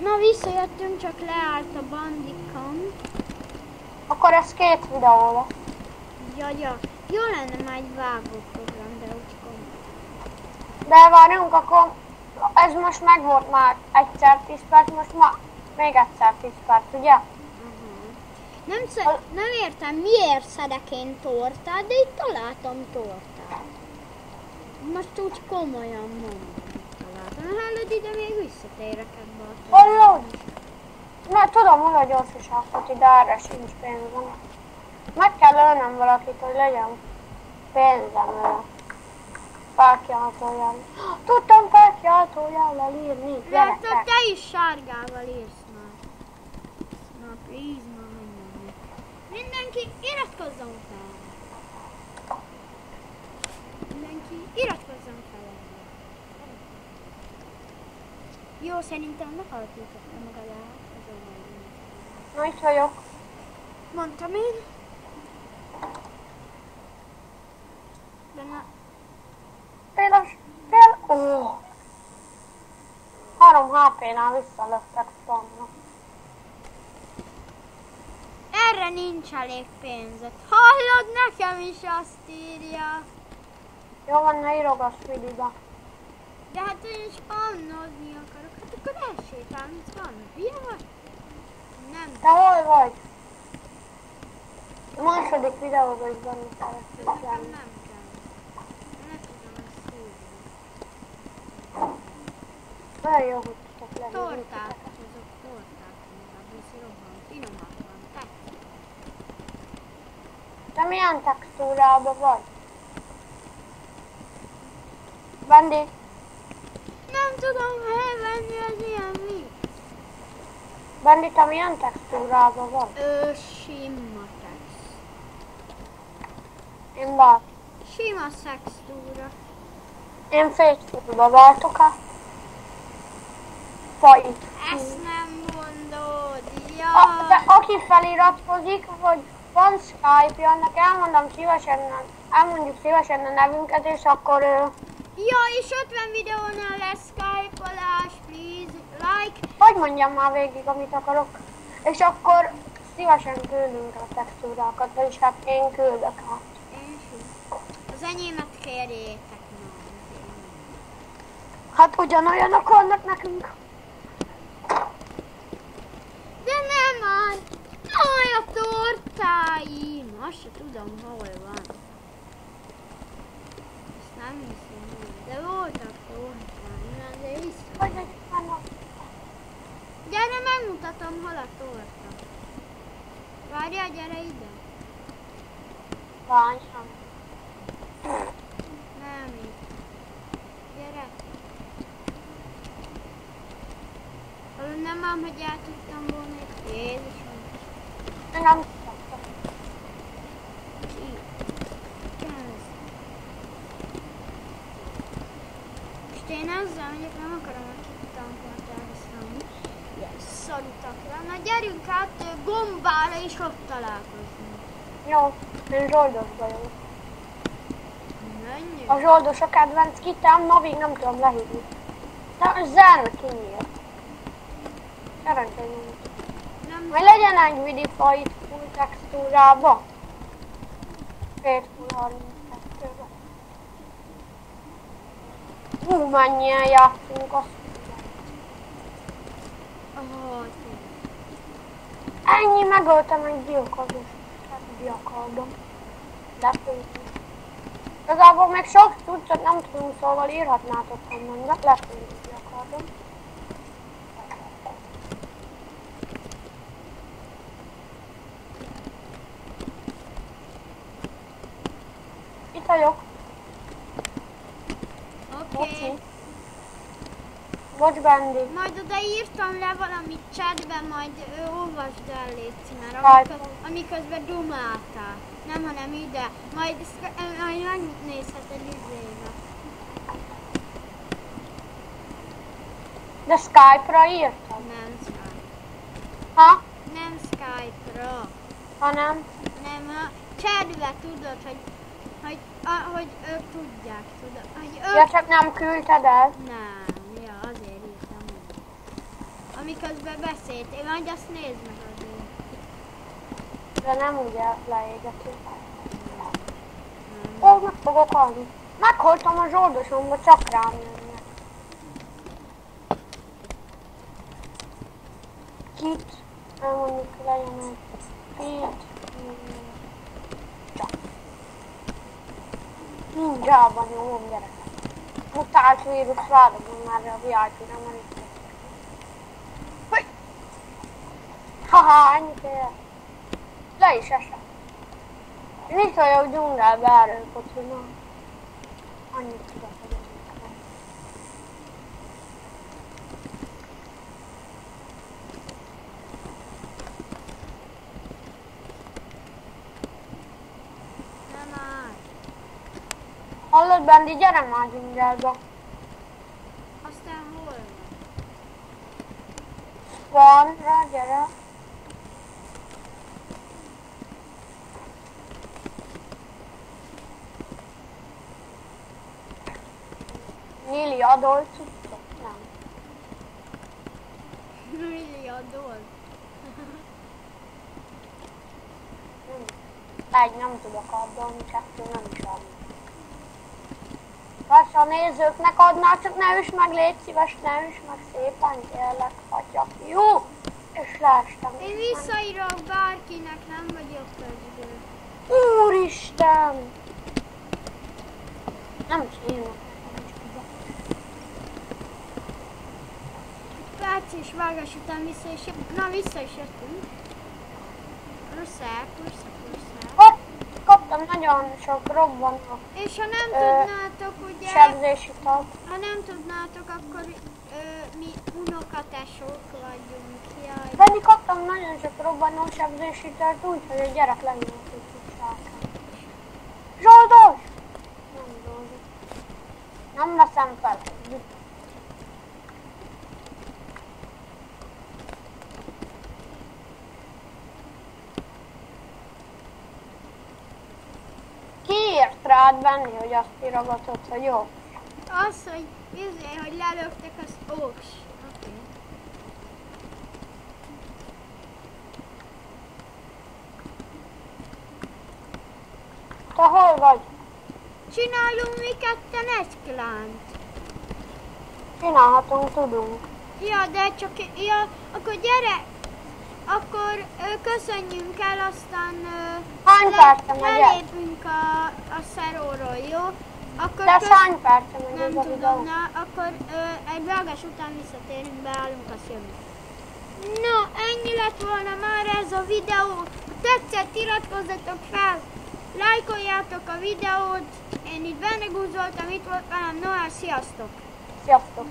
Na visszajöttünk, csak leállt a bandikam. Akkor ez 2 videó lesz. Ja. Jó lenne már egy vágóprogram, de úgy komoly. De várjunk, akkor ez most megvolt már egyszer 10 perc, most ma még egyszer 10 perc, ugye? Nem értem, miért szedek én tortát, de itt találtam tortát. Most úgy komolyan mondom, találtam. Hallod, ide még visszatérek ebbe a tortát. Hallod? Na tudom, hol a gyorsítsakot, de erre sincs pénzem. Meg kell ölnöm valakit, hogy legyen pénzem vele. Felkiáltójel. Tudtam felkiáltójellel írni, Látod, gyerekek. te is sárgával írsz már. Na, please, már menjen. Mindenki iratkozzon fel. Mindenki iratkozzon fel. Jó, szerintem meghallgatottam magad el. Na itt vagyok. Mondtam én. De na... Fél... 3 HP-nál visszalöttek vannak. Erre nincs elég pénzed. Hallod, nekem is azt írja. Jó van, ne írogass videóba. De hát én is pannozni akarok. Hát akkor elsétálni, van. Hülye vagy? Nem. Te hol vagy? A második videóban is benne szeretnék Nekem lenni. nem kell. Ne tudom ezt szívni. Nagyon jó, hogy tudok lenni. Tortát hozok, tortát inkább. Ez jobban, finomabban. Tetszik. Te milyen textúrában vagy? Bandi, Nem tudom elvenni az ilyen mi. Bandi, te milyen textúrában vagy? Sima text. Én bár. Sima textúra. Én Facebookba váltok-e? Faj. Ezt nem mondod. Ja. De aki feliratkozik, hogy van Skype-ja, annak elmondjuk szívesen a nevünket, és akkor Ja, és 50 videónál lesz Skype-olás, please, like. hogy mondjam már végig, amit akarok. És akkor szívesen küldünk a textúrákat, vagyis hát én küldök át. Én is. Az enyémet kérjétek már. Hát ugyanolyanok vannak nekünk. De nem már. Jaj, a tortáim. Azt se tudom, hol van. Ezt nem hiszem, de voltak tortáim, de hiszem. Hogy egy vannak. Gyere, megmutatom, hol a torta. Várjál, gyere ide. Várjam. Nem itt. Gyere. Hallod, nem ám, hogy el tudtam volna egy Jézusom. Én nem tudtam. Most én ezzel mondjuk nem akarom a kitankot elviszlani. Ilyen szarutakra. Na gyerünk át gombára és ott találkozunk. Jó, én zsoldos vagyok. Menjünk. A zsoldos a kedvenc kitem, Novig nem tudom lehívni. De zárna kinyílt. Szerencsém. Nem. Majd legyen egy vidifaj itt full textúrába. 2:32-ben. Hú, mennyien játszunk azt. Ennyi, megöltem egy biokardot. Hát biokardom. Lefőzünk. Igazából még sok cuccot nem tudunk, szóval írhatnátok kommentbe. Lefőzünk biokardom. Itt vagyok. Oké. Bocs, Bandi. Majd oda írtam le valamit chatben, majd olvasd el, légy mert amiközben dumáltál. Nem, hanem ide. Majd megnézheted izébe. De Skype-ra írtam. Nem Skype. Ha? Nem Skype-ra. Hanem? Nem, chatbe tudod, hogy ők tudják, tudod. Hogy ők... Ja, csak nem küldted el. Nem, ja, azért írtam. amiközben beszéltél, majd azt nézd meg azért. De nem ugye leégetünk. Ó, meg fogok halni. Meghaltam a zsoldosomba, csak rám jönnek. Kit? Elmondjuk legyen egy fit. Csak. Ninjában nyomom, gyerekek. Mutált vírus rádobom már a VIP-re, mert itt vagy. Haha, ennyi kell. Le is esett. Én itt vagyok dzsungelbe erőkocsiban. Annyit tudok, hogy nem. Nem áll. Hallod, Bendi, gyere már dzsungelbe. Aztán hol van? Van rá, gyere. Lili adol cuccot? Nem. Milliódol. Egy nem tudok adni, kettő nem is adni. Persze a nézőknek adnál, csak ne üss meg, légy szíves, ne üss meg szépen, kérlek, atya. Jó! És leestem. Én visszaírok bárkinek, nem vagyok közül. Úristen! Nem csinálok. Perc és vágás után vissza is jöttünk. Russzák. Hopp! Kaptam nagyon sok robbanó És ha nem tudnátok, ugye, sebzési tag. ha nem tudnátok, akkor mi unokatesók vagyunk. Jaj. Benni kaptam nagyon sok robbanó sebzési tag, úgyhogy a gyerek legyen a kicsit. Zsoldos! Nem zsoldos. Nem veszem fel. Ki írt rád, Benni, hogy azt írogatod, hogy jó? Az, hogy lelöktek, az óks. Okay. Te hol vagy? Csinálunk mi ketten egy klánt. Csinálhatunk, tudunk. Ja, de csak, akkor gyere, akkor köszönjünk el, aztán Hány perce megyek? lelépünk a szeróról, jó? Akkor De hány perce megy nem ez a tudom, videó? akkor egy vágás után visszatérünk, beállunk, azt jövünk. No, ennyi lett volna már ez a videó. Tetszett, iratkozzatok fel, lájkoljátok a videót. Én itt Benegúz voltam, itt volt velem Noel, sziasztok! Sziasztok!